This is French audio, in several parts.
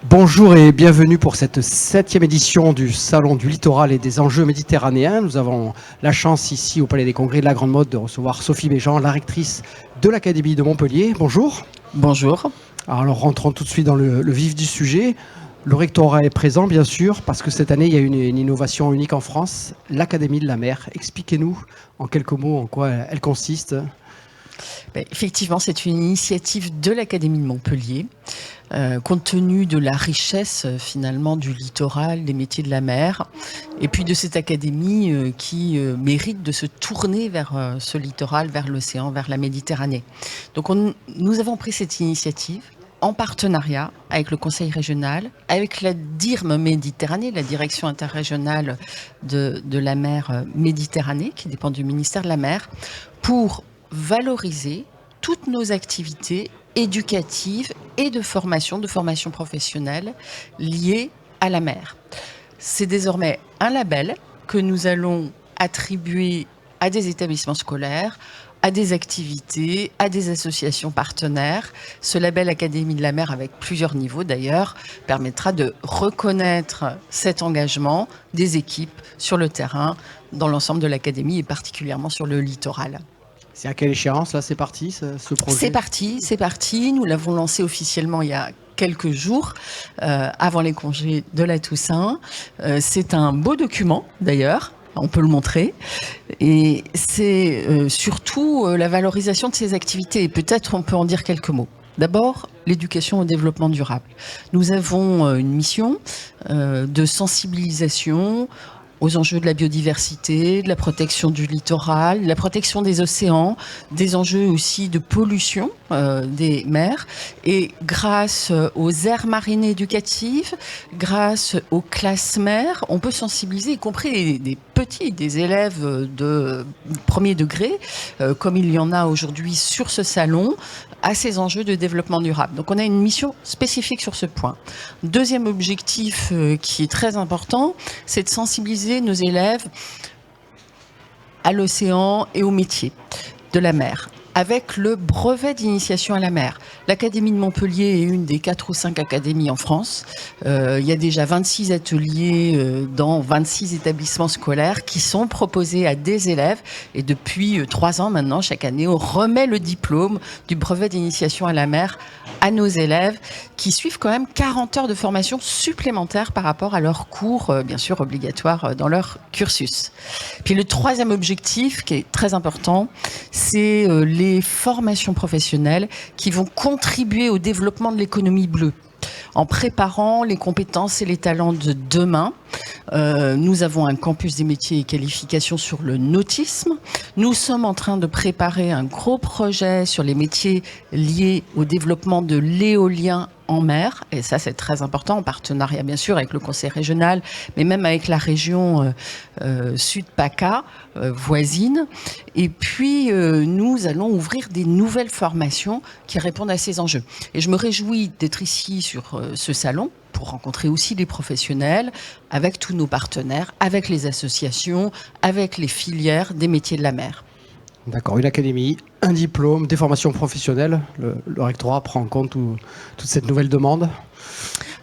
Bonjour et bienvenue pour cette 7e édition du Salon du Littoral et des enjeux méditerranéens. Nous avons la chance ici au Palais des Congrès de la Grande Motte de recevoir Sophie Béjean, la rectrice de l'Académie de Montpellier. Bonjour. Bonjour. Alors rentrons tout de suite dans le vif du sujet. Le rectorat est présent bien sûr parce que cette année il y a une innovation unique en France, l'Académie de la mer. Expliquez-nous en quelques mots en quoi elle consiste. Effectivement, c'est une initiative de l'Académie de Montpellier. Compte tenu de la richesse finalement du littoral, des métiers de la mer, et puis de cette académie qui mérite de se tourner vers ce littoral, vers l'océan, vers la Méditerranée. Donc nous avons pris cette initiative en partenariat avec le Conseil régional, avec la DIRM Méditerranée, la Direction interrégionale de la mer Méditerranée, qui dépend du ministère de la Mer, pour valoriser toutes nos activités éducatives et de formation professionnelle liées à la mer. C'est désormais un label que nous allons attribuer à des établissements scolaires, à des activités, à des associations partenaires. Ce label Académie de la mer, avec plusieurs niveaux d'ailleurs, permettra de reconnaître cet engagement des équipes sur le terrain, dans l'ensemble de l'Académie et particulièrement sur le littoral. C'est à quelle échéance là, c'est parti ce projet? C'est parti. Nous l'avons lancé officiellement il y a quelques jours, avant les congés de la Toussaint. C'est un beau document d'ailleurs. On peut le montrer. Et c'est surtout la valorisation de ces activités. Et peut-être on peut en dire quelques mots. D'abord, l'éducation au développement durable. Nous avons une mission de sensibilisation aux enjeux de la biodiversité, de la protection du littoral, de la protection des océans, des enjeux aussi de pollution des mers. Et grâce aux aires marines éducatives, grâce aux classes mers, on peut sensibiliser, y compris des petits, des élèves de premier degré, comme il y en a aujourd'hui sur ce salon, à ces enjeux de développement durable. Donc on a une mission spécifique sur ce point. Deuxième objectif qui est très important, c'est de sensibiliser nos élèves à l'océan et aux métiers de la mer, avec le brevet d'initiation à la mer. L'Académie de Montpellier est une des 4 ou 5 académies en France. Il y a déjà 26 ateliers dans 26 établissements scolaires qui sont proposés à des élèves. Et depuis 3 ans maintenant, chaque année, on remet le diplôme du brevet d'initiation à la mer à nos élèves qui suivent quand même 40 heures de formation supplémentaires par rapport à leurs cours, bien sûr, obligatoires dans leur cursus. Puis le troisième objectif, qui est très important, c'est les formations professionnelles qui vont contribuer au développement de l'économie bleue en préparant les compétences et les talents de demain. Nous avons un campus des métiers et qualifications sur le nautisme. Nous sommes en train de préparer un gros projet sur les métiers liés au développement de l'éolien en mer, et ça c'est très important, en partenariat bien sûr avec le conseil régional, mais même avec la région Sud-PACA voisine. Et puis nous allons ouvrir des nouvelles formations qui répondent à ces enjeux. Et je me réjouis d'être ici sur ce salon pour rencontrer aussi les professionnels, avec tous nos partenaires, avec les associations, avec les filières des métiers de la mer. D'accord, une académie, un diplôme, des formations professionnelles. Le rectorat prend en compte toute cette nouvelle demande?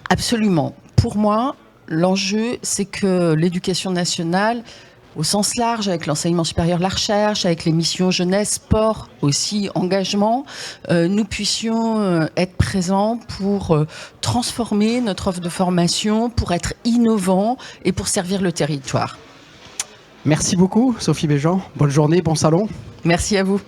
Absolument. Pour moi, l'enjeu, c'est que l'éducation nationale, au sens large, avec l'enseignement supérieur, la recherche, avec les missions jeunesse, sport, aussi engagement, nous puissions être présents pour transformer notre offre de formation, pour être innovants et pour servir le territoire. Merci beaucoup, Sophie Béjean. Bonne journée, bon salon. Merci à vous.